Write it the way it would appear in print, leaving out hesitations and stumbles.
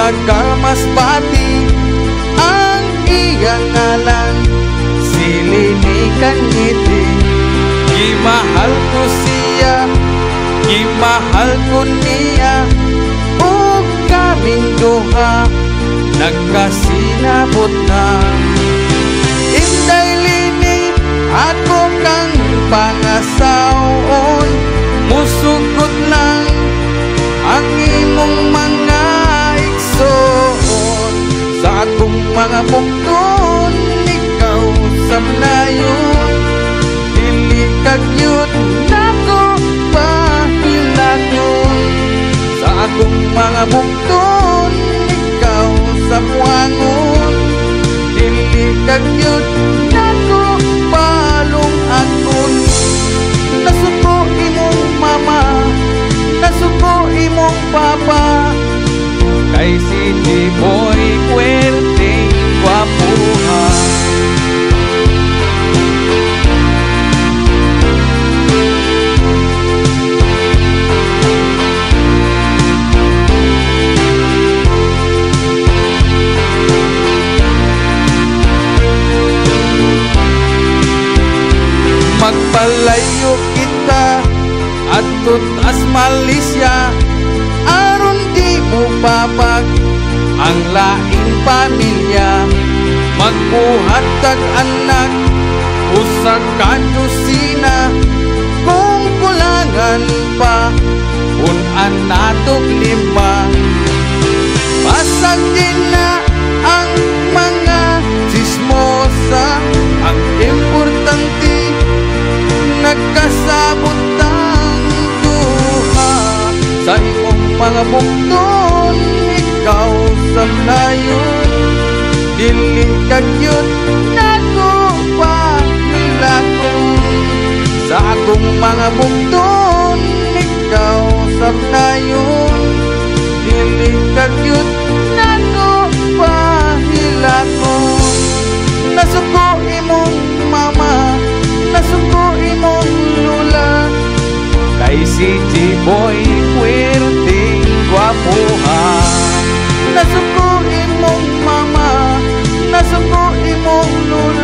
nagamasbati ang iyang ngalan, silinikan ngiti. Gimahal ko siya, gimahal ko niya, o kaming duha nagkasinabot na. Inday lini ako kang pangasawon, musugot lang ang imong mga igsoon. Sa akong mga bukton, ikaw samnayon, dili kagyud nako pahilagon. Sa akong mga bukton, ikaw samwangon, dili kagyud nako palong-agon. Nasuko imong mama, nasuko imong papa, kay si Jiboy puwerteng gwapuha. Magpalayo kita atud as Malaysia, aron di mo papag ang laing pamilya. Magbuhat kag anak usa ka dosina, kung kulangan pa un-an natog 5. Pasag din na ang mga chismosa, ang importante nagkasabot ang duha. Sa imong mga bukton, ikaw samnayon, dili kagyud nako pahilagon. Sa akong mga bukton, ikaw samnayon, dili kagyud nako pahilagon. Nasuko imong mama, nasuko imong lula, kay si Jiboy puwerteng gwapuha. Nasuko imong mama, nasuko imong lula,